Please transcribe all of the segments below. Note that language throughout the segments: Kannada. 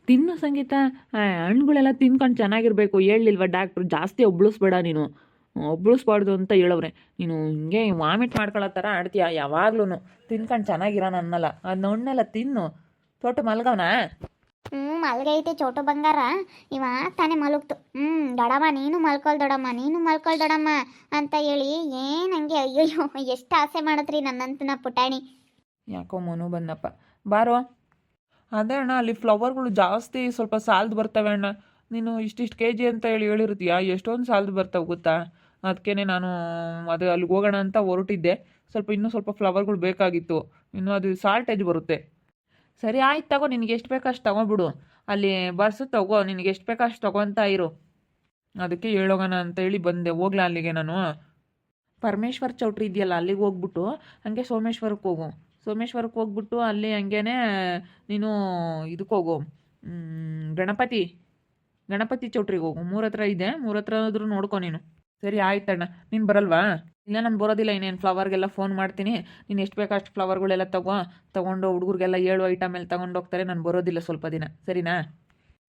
ತಿನ್ನು ಸಂಗೀತ. ಹಣ್ಣುಗಳೆಲ್ಲ ತಿನ್ಕೊಂಡು ಚೆನ್ನಾಗಿರಬೇಕು. ಹೇಳಿಲ್ವ ಡಾಕ್ಟ್ರು, ಜಾಸ್ತಿ ಒಬ್ಳಿಸ್ಬೇಡ ನೀನು, ಒಬ್ಳಿಸ್ಬಾರ್ದು ಅಂತ ಹೇಳವ್ರೆ. ನೀನು ಹಿಂಗೆ ವಾಮಿಟ್ ಮಾಡ್ಕೊಳ್ಳೋ ಥರ ಆಡ್ತೀಯ ಯಾವಾಗ್ಲೂ. ತಿನ್ಕೊಂಡು ಚೆನ್ನಾಗಿರೋಣ ಅನ್ನಲ್ಲ, ಅದು ಹಣ್ಣೆಲ್ಲ ತಿನ್ನು. ಚೋಟು ಮಲ್ಗವನಾ? ಮಲ್ಗೈತೆ ಚೋಟು ಬಂಗಾರ. ಇವಾಗ ತಾನೇ ಮಲಗ್ತು. ದೊಡಮ್ಮ ನೀನು ಮಲ್ಕೊಳ್ ದೊಡಮ್ಮ, ನೀನು ಮಲ್ಕೊಳ್ ದೊಡಮ್ಮ ಅಂತ ಹೇಳಿ ಹಂಗೆ ಅಯ್ಯಯ್ಯೋ ಎಷ್ಟು ಆಸೆ ಮಾಡತ್ರಿ ನನ್ನಂತನ ಪುಟಾಣಿ. ಯಾಕೋ ಮನು ಬಂದಪ್ಪ, ಬಾರೋ. ಅದೇ ಅಣ್ಣ, ಅಲ್ಲಿ ಫ್ಲವರ್ಗಳು ಜಾಸ್ತಿ ಸ್ವಲ್ಪ ಸಾಲದು ಬರ್ತವೆ ಅಣ್ಣ. ನೀನು ಇಷ್ಟಿಷ್ಟು ಕೆ ಜಿ ಅಂತ ಹೇಳಿರ್ತೀಯ, ಎಷ್ಟೊಂದು ಸಾಲದು ಬರ್ತವೆ ಗೊತ್ತಾ? ಅದಕ್ಕೇ ನಾನು ಅದು ಅಲ್ಲಿಗೆ ಹೋಗೋಣ ಅಂತ ಹೊರಟಿದ್ದೆ. ಇನ್ನೂ ಸ್ವಲ್ಪ ಫ್ಲವರ್ಗಳು ಬೇಕಾಗಿತ್ತು. ಇನ್ನು ಅದು ಸಾಲ್ಟೇಜ್ ಬರುತ್ತೆ. ಸರಿ ಆಯ್ತು ತಗೋ, ನಿನಗೆ ಎಷ್ಟು ಬೇಕೋ ಅಷ್ಟು ತಗೊಬಿಡು. ಅಲ್ಲಿ ಬರ್ಸು ತಗೋ, ನಿನಗೆ ಎಷ್ಟು ಬೇಕೋ ಅಷ್ಟು ತಗೊತಾ ಇರು. ಅದಕ್ಕೆ ಹೇಳೋಗೋಣ ಅಂತ ಹೇಳಿ ಬಂದೆ. ಹೋಗ್ಲಾ ಅಲ್ಲಿಗೆ ನಾನು? ಪರಮೇಶ್ವರ್ ಚೌಟ್ರಿ ಇದೆಯಲ್ಲ, ಅಲ್ಲಿಗೆ ಹೋಗ್ಬಿಟ್ಟು ಹಂಗೆ ಸೋಮೇಶ್ವರಕ್ಕೆ ಹೋಗು. ಸೋಮೇಶ್ವರಕ್ಕೆ ಹೋಗ್ಬಿಟ್ಟು ಅಲ್ಲಿ ಹಂಗೇನೆ ನೀನು ಇದಕ್ಕೆ ಹೋಗು, ಗಣಪತಿ ಚೌಟ್ರಿಗೆ ಹೋಗು. 3 ಹತ್ರ ಇದೆ, 3 ಹತ್ರ ಆದ್ರೂ ನೋಡ್ಕೊ ನೀನು. ಸರಿ ಆಯ್ತಣ್ಣ. ನೀನು ಬರಲ್ವಾ? ಇಲ್ಲ, ನಾನು ಬರೋದಿಲ್ಲ. ಇನ್ನೇನು ಫ್ಲವರ್ಗೆಲ್ಲ ಫೋನ್ ಮಾಡ್ತೀನಿ. ನೀನು ಎಷ್ಟು ಬೇಕೋ ಅಷ್ಟು ಫ್ಲವರ್ಗಳೆಲ್ಲ ತಗೊಂಡು ಹುಡುಗರಿಗೆಲ್ಲ 7 ಐಟಮ್ ಎಲ್ಲ ತಗೊಂಡು ಹೋಗ್ತಾರೆ. ನಾನು ಬರೋದಿಲ್ಲ ಸ್ವಲ್ಪ ದಿನ, ಸರಿನಾ?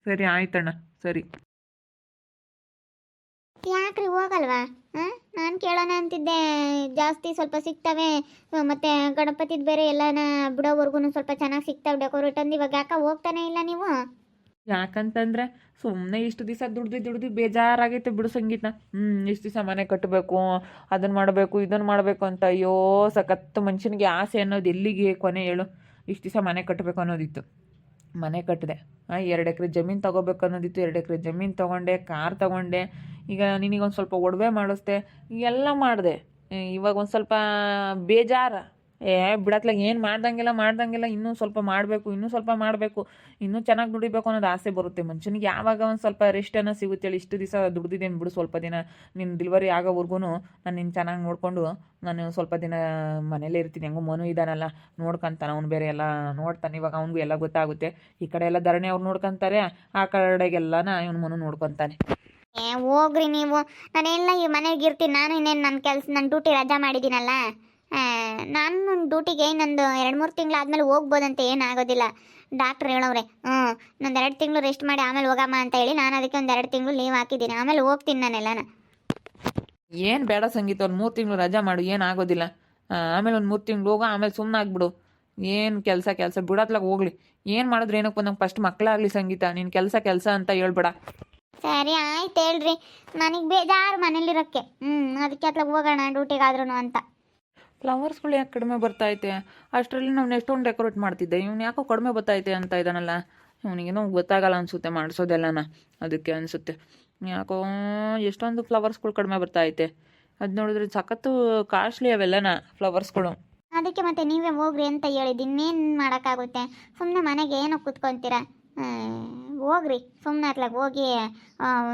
ಸರಿ ಆಯ್ತಣ್ಣ, ಸರಿ. ಯಾಕ್ರಿ ಹೋಗಲ್ವಾ? ನಾನು ಕೇಳೋಣ ಅಂತಿದ್ದೆ. ಜಾಸ್ತಿ ಸ್ವಲ್ಪ ಸಿಗ್ತವೆ, ಮತ್ತೆ ಗಣಪತಿದು ಬೇರೆ ಎಲ್ಲನ ಬಿಡೋವರೆಗೂ ಸ್ವಲ್ಪ ಚೆನ್ನಾಗಿ ಸಿಗ್ತವೆ ಡೆಕೋರೇಟ್ ಅಂದು. ಇವಾಗ ಯಾಕೆ ಹೋಗ್ತಾನೆ ಇಲ್ಲ ನೀವು? ಯಾಕಂತಂದರೆ ಸುಮ್ಮನೆ ಇಷ್ಟು ದಿವಸ ದುಡ್ದು ಬೇಜಾರಾಗೈತೆ ಬಿಡು ಸಂಗೀತ. ಇಷ್ಟು ದಿವಸ ಮನೆ ಕಟ್ಟಬೇಕು, ಅದನ್ನು ಮಾಡಬೇಕು, ಇದನ್ನು ಮಾಡಬೇಕು ಅಂತ ಅಯ್ಯೋ ಸಖತ್ತು. ಮನುಷ್ಯನಿಗೆ ಆಸೆ ಅನ್ನೋದು ಎಲ್ಲಿಗೆ ಕೊನೆ ಹೇಳು? ಇಷ್ಟು ದಿವಸ ಮನೆ ಕಟ್ಟಬೇಕು ಅನ್ನೋದಿತ್ತು, ಮನೆ ಕಟ್ಟಿದೆ. 2 ಎಕರೆ ಜಮೀನು ತೊಗೋಬೇಕು ಅನ್ನೋದಿತ್ತು, 2 ಎಕರೆ ಜಮೀನು ತೊಗೊಂಡೆ, ಕಾರ್ ತೊಗೊಂಡೆ. ಈಗ ನಿನಗೊಂದು ಸ್ವಲ್ಪ ಒಡವೆ ಮಾಡಿಸ್ದೆ, ಎಲ್ಲ ಮಾಡಿದೆ. ಇವಾಗ ಒಂದು ಸ್ವಲ್ಪ ಬೇಜಾರು. ಬಿಡತ್ಲಾಗ ಏನು ಮಾಡ್ದಂಗೆಲ್ಲ ಇನ್ನೂ ಸ್ವಲ್ಪ ಮಾಡಬೇಕು, ಇನ್ನೂ ಚೆನ್ನಾಗಿ ದುಡಿಬೇಕು ಅನ್ನೋದು ಆಸೆ ಬರುತ್ತೆ ಮನುಷ್ಯನಿಗೆ. ಯಾವಾಗ ಒಂದು ಸ್ವಲ್ಪ ರೆಸ್ಟ್ ಅನ್ನೋ ಸಿಗುತ್ತೆ ಹೇಳಿ? ಇಷ್ಟು ದಿವಸ ದುಡ್ದಿದ್ದೇನೆ ಬಿಡು. ಸ್ವಲ್ಪ ದಿನ ನಿನ್ನ ಡೆಲಿವರಿ ಆಗೋವರೆಗೂ ನಾನು ನಿನ್ನ ಚೆನ್ನಾಗಿ ನೋಡಿಕೊಂಡು ನಾನು ಸ್ವಲ್ಪ ದಿನ ಮನೇಲೇ ಇರ್ತೀನಿ. ಹೆಂಗೋ ಮನು ಇದ್ದಾನಲ್ಲ, ನೋಡ್ಕೊತಾನೆ. ಅವ್ನು ಬೇರೆ ಎಲ್ಲ ನೋಡ್ತಾನೆ. ಇವಾಗ ಅವ್ನಿಗೂ ಎಲ್ಲ ಗೊತ್ತಾಗುತ್ತೆ. ಈ ಕಡೆ ಎಲ್ಲ ಧರಣಿ ಅವ್ರು ನೋಡ್ಕೊತಾರೆ, ಆ ಕಡೆಗೆಲ್ಲನ ಇವನು ಮನು ನೋಡ್ಕೊತಾನೆ. ಹೋಗ್ರಿ ನೀವು. ನಾನೆಲ್ಲ ಈ ಮನೆಗೆ ಇರ್ತೀನಿ. ನಾನು ಇನ್ನೇನು ನನ್ನ ಡ್ಯೂಟಿ ರಜಾ ಮಾಡಿದ್ದೀನಲ್ಲ. ನಾನು ಡ್ಯೂಟಿಗೆ ಇನ್ನೊಂದು 2-3 ತಿಂಗಳಾದ್ಮೇಲೆ ಹೋಗ್ಬೋದಂತೆ, ಏನಾಗೋದಿಲ್ಲ. ಡಾಕ್ಟ್ರ್ ಹೇಳವ್ರೆ. ಇನ್ನೊಂದು 2 ತಿಂಗಳು ರೆಸ್ಟ್ ಮಾಡಿ ಆಮೇಲೆ ಹೋಗಮ್ಮ ಅಂತ ಹೇಳಿ ನಾನು ಅದಕ್ಕೆ ಒಂದು 2 ತಿಂಗಳು ಲೀವ್ ಹಾಕಿದ್ದೀನಿ. ಆಮೇಲೆ ಹೋಗ್ತೀನಿ ನಾನೆಲ್ಲನ. ಏನು ಬೇಡ ಸಂಗೀತ, ಒಂದು 3 ತಿಂಗಳು ರಜಾ ಮಾಡು, ಏನಾಗೋದಿಲ್ಲ. ಆಮೇಲೆ ಒಂದು 3 ತಿಂಗಳು ಹೋಗೋ, ಆಮೇಲೆ ಸುಮ್ಮನೆ ಆಗ್ಬಿಡು. ಏನು ಕೆಲಸ ಬಿಡತ್ಲಾಗ ಹೋಗ್ಲಿ. ಏನು ಮಾಡಿದ್ರೆ ಏನಕ್ಕೆ ನಂಗೆ ಫಸ್ಟ್ ಮಕ್ಕಳಾಗಲಿ ಸಂಗೀತ. ನೀನು ಕೆಲಸ ಅಂತ ಹೇಳ್ಬೇಡ. ಸರಿ ಆಯ್ತು ಹೇಳ್ರಿ. ನನಗೆ ಬೇಜಾರು ಮನೇಲಿರೋಕ್ಕೆ. ಅದಕ್ಕೆ ಅತ್ಲಾಗ ಹೋಗೋಣ ಡ್ಯೂಟಿಗಾದ್ರೂ ಅಂತ. ಫ್ಲವರ್ಸ್ಗಳು ಯಾಕೆ ಕಡಿಮೆ ಬರ್ತೈತೆ? ಅಷ್ಟರಲ್ಲಿ ನಾವು ಎಷ್ಟೊಂದು ಡೆಕೋರೇಟ್ ಮಾಡ್ತಿದ್ದೆ. ಇವ್ನು ಯಾಕೋ ಕಡಿಮೆ ಬರ್ತೈತೆ ಅಂತ ಇದ್ದಾನಲ್ಲ. ಇವನಿಗೇನೋ ಗೊತ್ತಾಗಲ್ಲ ಅನಿಸುತ್ತೆ ಮಾಡಿಸೋದೆಲ್ಲನ. ಅದಕ್ಕೆ ಅನಿಸುತ್ತೆ ಯಾಕೋ ಎಷ್ಟೊಂದು ಫ್ಲವರ್ಸ್ಗಳು ಕಡಿಮೆ ಬರ್ತೈತೆ. ಅದು ನೋಡಿದ್ರೆ ಸಖತ್ತು ಕಾಸ್ಟ್ಲಿ ಅವೆಲ್ಲನ ಫ್ಲವರ್ಸ್ಗಳು. ಅದಕ್ಕೆ ಮತ್ತೆ ನೀವೇ ಹೋಗ್ರಿ ಅಂತ ಹೇಳಿದ್ದು. ಇನ್ನೇನು ಮಾಡೋಕ್ಕಾಗುತ್ತೆ? ಸುಮ್ಮನೆ ಮನೆಗೆ ಏನೋ ಕೂತ್ಕೊತೀರಾ? ಹೋಗ್ರಿ ಸುಮ್ಮನೆ ಅತ್ಲಾಗ ಹೋಗಿ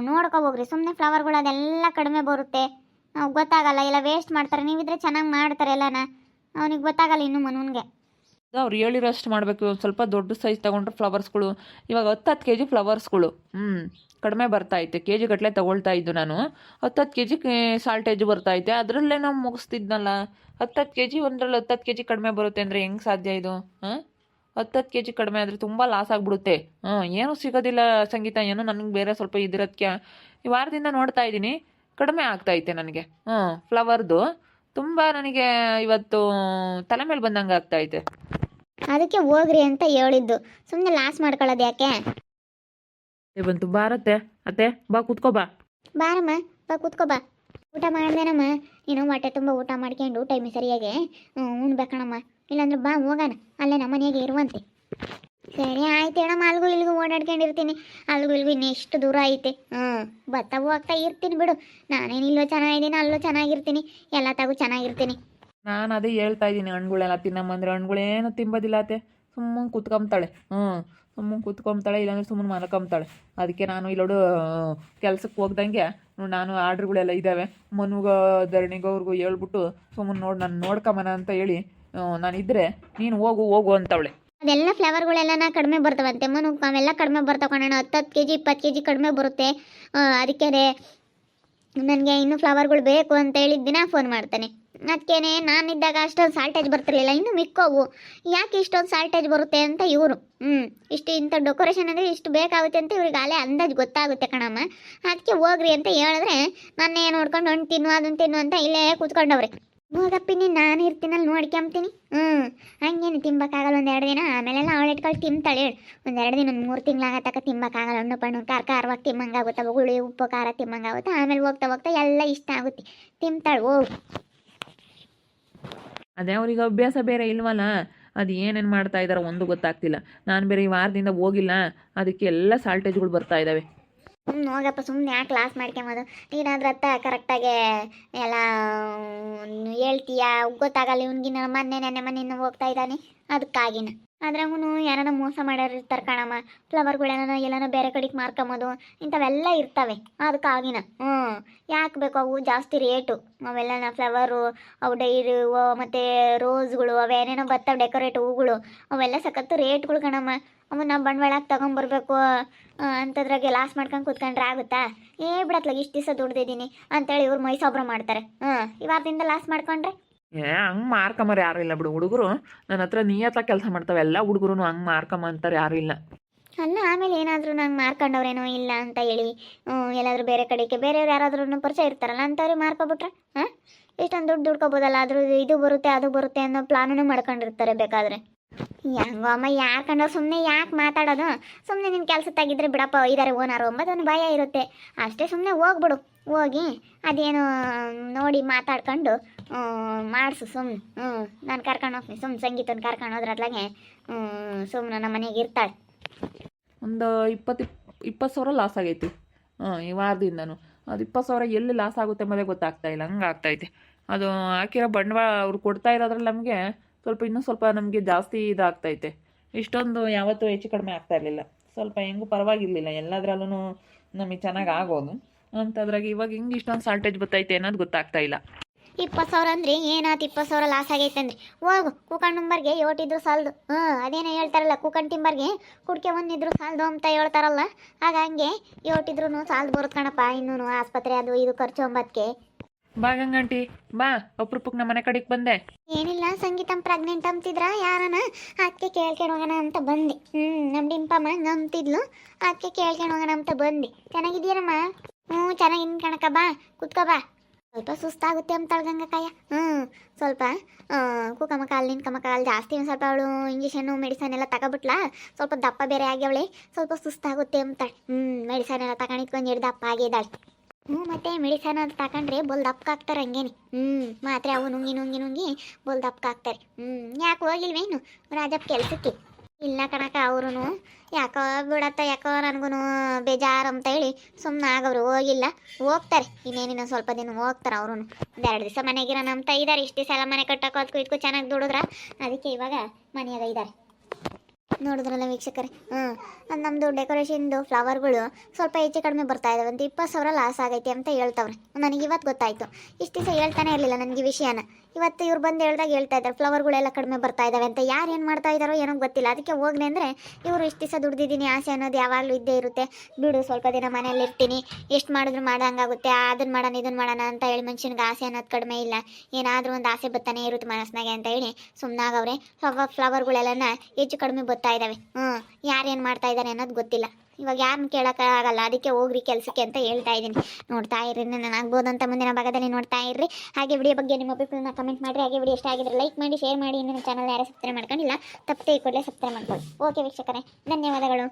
ನೋಡ್ಕೊ ಹೋಗ್ರಿ. ಸುಮ್ಮನೆ ಫ್ಲವರ್ಗಳು ಅದೆಲ್ಲ ಕಡಿಮೆ ಬರುತ್ತೆ, ಗೊತ್ತಾಗಲ್ಲ. ಎಲ್ಲ ವೇಸ್ಟ್ ಮಾಡ್ತಾರೆ. ನೀವಿದ್ರೆ ಚೆನ್ನಾಗಿ ಮಾಡ್ತಾರೆ ಎಲ್ಲನ. ಅವನಿಗೆ ಗೊತ್ತಾಗಲ್ಲ ಇನ್ನು ಮನುನ್ಗೆ. ಅವ್ರು ಹೇಳಿರೋಷ್ಟು ಮಾಡಬೇಕು. ಒಂದು ಸ್ವಲ್ಪ ದೊಡ್ಡ ಸೈಜ್ ತೊಗೊಂಡ್ರೆ ಫ್ಲವರ್ಸ್ಗಳು ಇವಾಗ 10 kg ಫ್ಲವರ್ಸ್ಗಳು ಕಡಿಮೆ ಬರ್ತೈತೆ. ಕೆ ಜಿ ಗಟ್ಟಲೆ ತೊಗೊಳ್ತಾ ಇದ್ದು ನಾನು. 10 kg ಸಾಲ್ಟೇಜ್ ಬರ್ತೈತೆ. ಅದರಲ್ಲೇ ನಾವು ಮುಗಿಸ್ತಿದ್ನಲ್ಲ. 10 kg ಒಂದರಲ್ಲಿ 10 kg ಕಡಿಮೆ ಬರುತ್ತೆ ಅಂದರೆ ಹೆಂಗೆ ಸಾಧ್ಯ ಇದು? 10 kg ಕಡಿಮೆ ಆದರೆ ತುಂಬ ಲಾಸ್ ಆಗಿಬಿಡುತ್ತೆ. ಏನೂ ಸಿಗೋದಿಲ್ಲ ಸಂಗೀತ. ಏನೋ ನನಗೆ ಬೇರೆ ಸ್ವಲ್ಪ ಇದಿರೋದಕ್ಕೆ ಈ ವಾರದಿಂದ ನೋಡ್ತಾ ಇದ್ದೀನಿ, ಕಡಿಮೆ ಆಗ್ತೈತೆ ನನಗೆ. ಫ್ಲವರ್ದು ತುಂಬ ನನಗೆ ಇವತ್ತು ತಲೆ ಮೇಲೆ ಬಂದಂಗೆ ಆಗ್ತೈತೆ. ಅದಕ್ಕೆ ಹೋಗ್ರಿ ಅಂತ ಹೇಳಿದ್ದು. ಸುಮ್ಮನೆ ಲಾಸ್ ಮಾಡ್ಕೊಳ್ಳೋದು ಯಾಕೆ? ಬಂತು ಬಾರತ್ತೆ. ಅತ್ತೆ ಬಾ ಕೂತ್ಕೋ ಬಾ. ಬಾರಮ್ಮ, ಬಾ ಕೂತ್ಕೋ ಬಾ. ಊಟ ಮಾಡ್ದೇನಮ್ಮ? ನೀನು ಹೊಟ್ಟೆ ತುಂಬ ಊಟ ಮಾಡ್ಕೊಂಡು ಟೈಮ್ ಸರಿಯಾಗಿ ಉಣ್ಬೇಕಣಮ್ಮ. ಇಲ್ಲಾಂದ್ರೆ ಬಾ ಹೋಗೋಣ, ಅಲ್ಲೇ ನಮ್ಮ ಮನೆಯಾಗೆ ಇರುವಂತೆ. ಸರಿ ಆಯ್ತು ಹೇಳಮ್ಮ. ಅಲ್ಗೂ ಇಲ್ಗೂ ಓಡಾಡ್ಕೊಂಡಿರ್ತೀನಿ. ಅಲ್ಗೂ ಇಲ್ಗೂ ಇನ್ನೆಷ್ಟು ದೂರ ಐತೆ. ಬರ್ತಾ ಹೋಗ್ತಾ ಇರ್ತೀನಿ ಬಿಡು. ನಾನೇನು ಇಲ್ಲೋ ಚೆನ್ನಾಗಿದ್ದೀನಿ, ಅಲ್ಲೋ ಚೆನ್ನಾಗಿರ್ತೀನಿ, ಎಲ್ಲ ತಗೋ ಚೆನ್ನಾಗಿರ್ತೀನಿ. ನಾನು ಅದೇ ಹೇಳ್ತಾ ಇದ್ದೀನಿ, ಹಣ್ಣುಗಳೆಲ್ಲ ತಿನ್ನಮ್ಮಂದ್ರೆ ಹಣ್ಣುಗಳೇನು ತಿಂಬೋದಿಲ್ಲ ಅತ್ತೆ. ಸುಮ್ಮನೆ ಕೂತ್ಕೊಂತಾಳೆ. ಸುಮ್ಮನೆ ಕೂತ್ಕೊಂತಾಳೆ, ಇಲ್ಲಾಂದ್ರೆ ಸುಮ್ಮನೆ ಮಲ್ಕೊಂತಾಳೆ. ಅದಕ್ಕೆ ನಾನು ಇಲ್ಲೋಡು ಕೆಲ್ಸಕ್ಕೆ ಹೋಗ್ದಂಗೆ ನಾನು ಆರ್ಡ್ರುಗಳೆಲ್ಲ ಇದ್ದಾವೆ. ಮನುಗ ಧರಣಿಗೋ ಅವ್ರಿಗೂ ಹೇಳ್ಬಿಟ್ಟು ಸುಮ್ಮನೆ ನಾನು ನೋಡ್ಕೊಂಬನ ಅಂತ ಹೇಳಿ ನಾನಿದ್ರೆ ನೀನು ಹೋಗು ಅಂತವಳೆ. ಅದೆಲ್ಲ ಫ್ಲವರ್ಗಳೆಲ್ಲ ಕಡಿಮೆ ಬರ್ತವಂತೆ ಮನು. ಅವೆಲ್ಲ ಕಡಿಮೆ ಬರ್ತಕೊಂಡ 10 kg 20 kg ಕಡಿಮೆ ಬರುತ್ತೆ. ಅದಕ್ಕೆ ನನಗೆ ಇನ್ನೂ ಫ್ಲವರ್ಗಳು ಬೇಕು ಅಂತ ಹೇಳಿ ದಿನ ಫೋನ್ ಮಾಡ್ತಾನೆ. ಅದಕ್ಕೇನೆ ನಾನಿದ್ದಾಗ ಅಷ್ಟೊಂದು ಸಾಲ್ಟೇಜ್ ಬರ್ತಿರ್ಲಿಲ್ಲ ಇನ್ನು ಮಿಕ್ಕೋವು ಯಾಕೆ ಇಷ್ಟೊಂದು ಸಾಲ್ಟೇಜ್ ಬರುತ್ತೆ ಅಂತ ಇವರು ಇಷ್ಟು ಇಂಥ ಡೆಕೋರೇಷನ್ ಅಂದರೆ ಇಷ್ಟು ಬೇಕಾಗುತ್ತೆ ಅಂತ ಇವ್ರಿಗೆ ಅಲ್ಲೇ ಅಂದಾಜು ಗೊತ್ತಾಗುತ್ತೆ ಕಣಮ್ಮ. ಅದಕ್ಕೆ ಹೋಗ್ರಿ ಅಂತ ಹೇಳಿದ್ರೆ ನಾನೇ ನೋಡ್ಕೊಂಡು ಹಣ್ಣು ತಿನ್ನು ಅದನ್ನು ತಿನ್ನು ಅಂತ ಇಲ್ಲೇ ಕೂತ್ಕೊಂಡವ್ರೆ. ಹೋಗಪ್ಪಿನಿ ನಾನು ಇರ್ತೀನಲ್ಲಿ ನೋಡ್ಕೊಂತೀನಿ. ಹಂಗೇನು ತಿಂಬಕ್ಕಾಗಲ್ಲ 1-2 ದಿನ, ಆಮೇಲೆಲ್ಲ ಅವಳು ಇಟ್ಕೊಂಡು ತಿಂತಾಳೆ ಹೇಳು. 1-2 ದಿನ 3 ತಿಂಗಳಾಗತ್ತಕ ತಿಂಬಕ್ಕಾಗಲ್ಲ. ಹಣ್ಣು ಪಣ್ಣು ಖಾರವಾಗಿ ತಿಮ್ಮಂಗಾಗುತ್ತೆ, ಹುಳಿ ಉಪ್ಪು ಖಾರ ತಿಮ್ಮಂಗಾಗುತ್ತೆ. ಆಮೇಲೆ ಹೋಗ್ತಾ ಹೋಗ್ತಾ ಎಲ್ಲ ಇಷ್ಟ ಆಗುತ್ತೆ, ತಿಂತಾಳೆ ಹೋಗು. ಅದೇ ಅವ್ರಿಗೆ ಅಭ್ಯಾಸ ಬೇರೆ ಇಲ್ವಲ್ಲ, ಅದು ಏನೇನು ಮಾಡ್ತಾ ಇದ್ದಾರೆ ಒಂದು ಗೊತ್ತಾಗ್ತಿಲ್ಲ. ನಾನು ಬೇರೆ ಈ ವಾರದಿಂದ ಹೋಗಿಲ್ಲ, ಅದಕ್ಕೆ ಎಲ್ಲ ಸಾಲ್ಟೇಜ್ಗಳು ಬರ್ತಾ ಇದ್ದಾವೆ. ಹೋಗಪ್ಪ ಸುಮ್ಮನೆ ಯಾಕೆ ಕ್ಲಾಸ್ ಮಾಡ್ಕೊಂಬೋದು. ನೀನಾದ್ರ ಹತ್ತ ಕರೆಕ್ಟಾಗಿ ಎಲ್ಲ ಹೇಳ್ತೀಯ, ಗೊತ್ತಾಗಲ್ಲ ಇವ್ನಿಗೆ. ಮೊನ್ನೆ ಮನೆಯಿಂದ ಹೋಗ್ತಾ ಇದ್ದಾನೆ ಅದಕ್ಕಾಗಿನ. ಅದ್ರಾಗೂ ಯಾರನ್ನ ಮೋಸ ಮಾಡೋರು ಇರ್ತಾರೆ ಕಣಮ್ಮ. ಫ್ಲವರ್ಗಳೇನ ಎಲ್ಲನೋ ಬೇರೆ ಕಡೆಗೆ ಮಾರ್ಕೊಂಬೋದು ಇಂಥವೆಲ್ಲ ಇರ್ತವೆ ಅದಕ್ಕಾಗಿನ. ಯಾಕೆ ಬೇಕು ಅವು ಜಾಸ್ತಿ ರೇಟು ಅವೆಲ್ಲ ಫ್ಲವರು, ಅವು ಡೈರಿ ಮತ್ತು ರೋಸ್ಗಳು ಅವೇನೇನೋ ಬರ್ತಾವೆ ಡೆಕೋರೇಟ್ ಹೂಗಳು, ಅವೆಲ್ಲ ಸಖತ್ತು ರೇಟ್ಗಳು ಕಣಮ್ಮ. ಅವನ್ನ ಬಂಡವಾಳಕ್ಕೆ ತೊಗೊಂಬರ್ಬೇಕು ಅಂಥದ್ರಾಗೆ ಲಾಸ್ ಮಾಡ್ಕೊಂಡು ಕೂತ್ಕೊಂಡ್ರೆ ಆಗುತ್ತಾ? ಬಿಡತ್ಲಾಗ ಇಷ್ಟು ದಿವಸ ದುಡ್ದಿದ್ದೀನಿ ಅಂತೇಳಿ ಇವ್ರು ಮೈಸೊಬ್ರು ಮಾಡ್ತಾರೆ. ಈ ವಾರದಿಂದ ಲಾಸ್ ಮಾಡ್ಕೊಂಡ್ರೆ ಹಂಗೆ ಮಾರ್ಕಂಬರು ಯಾರು ಇಲ್ಲ ಬಿಡು. ಹುಡುಗರು ನನ್ನ ಹತ್ರ ನಿಯತ್ತಾಗಿ ಕೆಲಸ ಮಾಡ್ತಾವೆ, ಎಲ್ಲ ಹುಡುಗರು ಹಂಗೆ ಮಾರ್ಕೊಂಬಂತಾರೆ ಯಾರು ಇಲ್ಲ. ಅಲ್ಲ ಆಮೇಲೆ ಏನಾದರೂ ನಂಗೆ ಮಾರ್ಕೊಂಡವ್ರೇನೋ ಇಲ್ಲ ಅಂತ ಹೇಳಿ ಎಲ್ಲಾದರೂ ಬೇರೆ ಕಡೆಗೆ ಬೇರೆಯವ್ರು ಯಾರಾದ್ರೂ ಪರಿಚಯ ಇರ್ತಾರಲ್ಲ ಅಂಥವ್ರಿಗೆ ಮಾರ್ಕೊಬಿಟ್ರೆ ಇಷ್ಟೊಂದು ದುಡ್ಡು ದುಡ್ಕೊಬೋದಲ್ಲ. ಆದರೂ ಇದು ಬರುತ್ತೆ ಅದು ಬರುತ್ತೆ ಅನ್ನೋ ಪ್ಲಾನೂ ಮಾಡ್ಕೊಂಡಿರ್ತಾರೆ ಬೇಕಾದರೆ. ಹೆಂಗೋ ಅಮ್ಮ ಯಾಕಂದ್ರೆ ಸುಮ್ಮನೆ ಯಾಕೆ ಮಾತಾಡೋದು? ಸುಮ್ಮನೆ ನಿನ್ನ ಕೆಲಸ ತೆಗಿದ್ರೆ ಬಿಡಪ್ಪ ಇದ್ದಾರೆ ಓನರು ಅಂಬದೊಂದು ಭಯ ಇರುತ್ತೆ ಅಷ್ಟೇ. ಸುಮ್ಮನೆ ಹೋಗ್ಬಿಡು, ಹೋಗಿ ಅದೇನು ನೋಡಿ ಮಾತಾಡ್ಕೊಂಡು ಮಾಡಿಸು ಸುಮ್ಮನೆ. ನಾನು ಕರ್ಕೊಂಡು ಹೋಗ್ತೀನಿ ಸುಮ್ಮನೆ, ಸಂಗೀತನ ಕರ್ಕೊಂಡು ಹೋದ್ರತ್ಲಾಗೆ ಸುಮ್ಮನೆ ನಮ್ಮ ಮನೆಗೆ ಇರ್ತಾಳೆ. ಒಂದು 20 ಸಾವಿರ ಲಾಸ್ ಆಗೈತಿ ಈ ವಾರದಿಂದನೂ. ಅದು 20 ಸಾವಿರ ಎಲ್ಲಿ ಲಾಸ್ ಆಗುತ್ತೆ ಮತ್ತೆ ಗೊತ್ತಾಗ್ತಾ ಇಲ್ಲ, ಹಂಗೆ ಆಗ್ತೈತೆ. ಅದು ಹಾಕಿರೋ ಬಂಡವಾಳ ಅವ್ರು ಕೊಡ್ತಾ ಇರೋದ್ರಲ್ಲಿ ನಮಗೆ ಇನ್ನೂ ಸ್ವಲ್ಪ ನಮಗೆ ಜಾಸ್ತಿ ಇದಾಗ್ತೈತೆ. ಇಷ್ಟೊಂದು ಯಾವತ್ತೂ ಹೆಚ್ಚು ಕಡಿಮೆ ಆಗ್ತಾ ಇರಲಿಲ್ಲ. ಸ್ವಲ್ಪ ಹೆಂಗೂ ಪರವಾಗಿರಲಿಲ್ಲ, ಎಲ್ಲದರಲ್ಲೂ ನಮಗೆ ಚೆನ್ನಾಗಿ ಆಗೋದು. ಅಂಥದ್ರಾಗ ಇವಾಗ ಹಿಂಗೆ ಇಷ್ಟೊಂದು ಸಾಲ್ಟೇಜ್ ಬರ್ತೈತೆ ಅನ್ನೋದು ಗೊತ್ತಾಗ್ತಾ ಇಲ್ಲ. 20 ಸಾವಿರ ಅಂದ್ರೆ ಏನಾಯ್ತು? 20 ಸಾವಿರ ಲಾಸ್ ಆಗೈತೆ ಅಂದ್ರೆ ಹೋಗು ಕೂಕಂಡ್ ನಂಬರ್ಗೆ ಯೋಟಿದ್ರು ಸಾಲದು. ಅದೇನೋ ಹೇಳ್ತಾರಲ್ಲ, ಕೂಕಂಡ್ ತಿಂಬರ್ಗೆ ಕುಡ್ಕೆ ಒಂದಿದ್ರು ಸಾಲದು ಅಂತ ಹೇಳ್ತಾರಲ್ಲ, ಆಗ ಹಂಗೆ ಯೋಟಿದ್ರು ಸಾಲದು ಬರುತ್ತೆ ಕಣಪ್ಪ. ಇನ್ನೂ ಆಸ್ಪತ್ರೆ ಅದು ಇದು ಖರ್ಚು ಒಂಬತ್ತಕ್ಕೆ. ಬಾ ಗಂಗಂಟಿ ಬಾ, ಅಪ್ರೂಪಕ್ಕೆ ನಮ್ಮ ಮನೆ ಕಡೆಗೆ ಬಂದೆ. ಏನಿಲ್ಲ, ಸಂಗೀತಂ ಪ್ರೆಗ್ನೆಂಟ್ ಅಂತಿದ್ರ ಯಾರನ, ಅದಕ್ಕೆ ಕೇಳ್ಕೊಂಡು ಹೋಗೋಣ ಅಂತ ಬಂದೆ. ನಮ್ಮ ಡಿಂಪಮ್ಮ ನಂಬ್ತಿದ್ಲು, ಅದಕ್ಕೆ ಕೇಳ್ಕೊಂಡು ಹೋಗೋಣ ಅಂತ ಬಂದೆ. ಚೆನ್ನಾಗಿದ್ದೀರಮ್ಮ? ಚೆನ್ನಾಗಿದ್ದೀನಿ ಕಣಕ್ಕ, ಬಾ ಕುತ್ಕೋ ಬಾ. ಸ್ವಲ್ಪ ಸುಸ್ತಾಗುತ್ತೆ ಅಂತಾಳೆ ಗಂಗಕಾಯ. ಸ್ವಲ್ಪ ಕುಕಮ್ಮ ಕಾಲು ನಿನ್ಕಮ್ಮ ಕಾಲು ಜಾಸ್ತಿ ಒಂದು ಸ್ವಲ್ಪ ಅವಳು ಇಂಜೆಕ್ಷನ್ನು ಮೆಡಿಸನ್ ಎಲ್ಲ ತಗೊಬಿಟ್ಲಾ, ಸ್ವಲ್ಪ ದಪ್ಪ ಬೇರೆ ಆಗ್ಯವಳೆ, ಸ್ವಲ್ಪ ಸುಸ್ತಾಗುತ್ತೆ ಅಂತಾಳೆ. ಮೆಡಿಸನ್ ಎಲ್ಲ ತಗೊಂಡಿದ್ಕೊಂಡು 2 ದಪ್ಪ ಆಗಿದ್ದಾಳೆ. ಮತ್ತೆ ಮೆಡಿಸನ್ ಅಂತ ತಗೊಂಡ್ರೆ ಬೋಲ್ ದಪ್ಪ ಆಗ್ತಾರೆ ಹಂಗೇನೆ. ಮಾತ್ರೆ ಅವು ನುಂಗಿ ನುಂಗಿ ನುಂಗಿ ಬೋಲ್ ದಪ್ಪ ಆಗ್ತಾರೆ. ಯಾಕೆ ಹೋಗಿಲ್ವೇನು ರಾಜಪ್ಪ ಕೆಲಸಕ್ಕೆ? ಇಲ್ಲ ಕಣಕ, ಅವರು ಯಾಕೋ ಬಿಡತ್ತ, ಯಾಕೋ ನನಗೂ ಬೇಜಾರು ಅಂತ ಹೇಳಿ ಸುಮ್ಮನೆ ಆಗವ್ರು, ಹೋಗಿಲ್ಲ. ಹೋಗ್ತಾರೆ ಇನ್ನೇನಿನ ಸ್ವಲ್ಪ ದಿನ ಹೋಗ್ತಾರೆ ಅವರು. 2 ದಿವಸ ಮನೆಗಿರೋಣ ಅಂತ ಇದ್ದಾರೆ. ಇಷ್ಟು ದಿವಸ ಎಲ್ಲ ಮನೆ ಕಟ್ಟೋಕೆ ಅದಕ್ಕೂ ಇದಕ್ಕೂ ಚೆನ್ನಾಗಿ ದುಡಿದ್ರ, ಅದಕ್ಕೆ ಇವಾಗ ಮನೆಯಾಗ ಇದ್ದಾರೆ. ನೋಡಿದ್ರಲ್ಲ ವೀಕ್ಷಕರೇ, ಅದು ನಮ್ಮದು ಡೆಕೋರೇಷನ್ದು ಫ್ಲವರ್ಗಳು ಸ್ವಲ್ಪ ಹೆಚ್ಚು ಕಡಿಮೆ ಬರ್ತಾ ಇದ್ದಾವೆ ಅಂತ 20 ಸಾವಿರ ಲಾಸ್ ಆಗೈತೆ ಅಂತ ಹೇಳ್ತವ್ರೆ. ನನಗೆ ಇವತ್ತು ಗೊತ್ತಾಯಿತು. ಇಷ್ಟು ದಿವಸ ಹೇಳ್ತಾನೆ ಇರಲಿಲ್ಲ ನನಗೆ ವಿಷಯನ. ಇವತ್ತು ಇವ್ರು ಬಂದು ಹೇಳ್ದಾಗ ಹೇಳ್ತಾ ಇದ್ದಾರೆ ಫ್ಲವರ್ಗಳೆಲ್ಲ ಕಡಿಮೆ ಬರ್ತಾ ಇದ್ದಾವೆ ಅಂತ. ಯಾರು ಏನು ಮಾಡ್ತಾ ಇದ್ದಾರೋ ಏನೋ ಗೊತ್ತಿಲ್ಲ. ಅದಕ್ಕೆ ಹೋಗ್ಲಿ ಅಂದರೆ ಇವರು ಇಷ್ಟು ದಿವಸ ದುಡ್ದಿದ್ದೀನಿ ಆಸೆ ಅನ್ನೋದು ಯಾವಾಗಲೂ ಇದ್ದೇ ಇರುತ್ತೆ. ಬಿಡು ಸ್ವಲ್ಪ ದಿನ ಮನೇಲಿ ಇರ್ತೀನಿ, ಎಷ್ಟು ಮಾಡಿದ್ರು ಮಾಡೋಂಗಾಗುತ್ತೆ, ಅದನ್ನು ಮಾಡೋಣ ಇದನ್ನು ಮಾಡೋಣ ಅಂತ ಹೇಳಿ ಮನುಷ್ಯನಿಗೆ ಆಸೆ ಅನ್ನೋದು ಕಡಿಮೆ ಇಲ್ಲ. ಏನಾದರೂ ಒಂದು ಆಸೆ ಬತ್ತಾನೆ ಇರುತ್ತೆ ಮನಸ್ಸಿನಾಗೆ ಅಂತ ಹೇಳಿ ಸುಮ್ಮನಾಗವ್ರೆ. ಫ್ಲವರ್ಗಳೆಲ್ಲನ ಹೆಚ್ಚು ಕಡಿಮೆ ಬರ್ತಾ ಇದ್ದಾವೆ. ಯಾರೇನು ಮಾಡ್ತಾ ಇದ್ದಾರೆ ಅನ್ನೋದು ಗೊತ್ತಿಲ್ಲ. ಇವಾಗ ಯಾರನ್ನ ಕೇಳೋಕ್ಕಾಗಲ್ಲ, ಅದಕ್ಕೆ ಹೋಗ್ರಿ ಕೆಲಸಕ್ಕೆ ಅಂತ ಹೇಳ್ತಾ ಇದ್ದೀನಿ. ನೋಡ್ತಾ ಇರ್ರಿ, ನಾನು ಆಗ್ಬೋದು ಅಂತ ಮುಂದಿನ ಭಾಗದಲ್ಲಿ ನೋಡ್ತಾ ಇರ್ರಿ. ಹಾಗೆ ವಿಡಿಯೋ ಬಗ್ಗೆ ನಿಮ್ಮ ಅಭಿಪ್ರಾಯನ ಕಮೆಂಟ್ ಮಾಡಿರಿ. ಹಾಗೆ ವಿಡಿಯೋ ಇಷ್ಟ ಆಗಿದ್ರೆ ಲೈಕ್ ಮಾಡಿ, ಶೇರ್ ಮಾಡಿ. ಇನ್ನೊಂದು ಚಾನಲ್ ಯಾರು ಸಬ್ಸ್ಕ್ರೈಬ್ ಮಾಡ್ಕೊಂಡಿಲ್ಲ ತಪ್ಪದೆ ಕೂಡಲೇ ಸಬ್ಸ್ಕ್ರೈಬ್ ಮಾಡ್ಕೊಳ್ಳಿ. ಓಕೆ ವೀಕ್ಷಕರೇ, ಧನ್ಯವಾದಗಳು.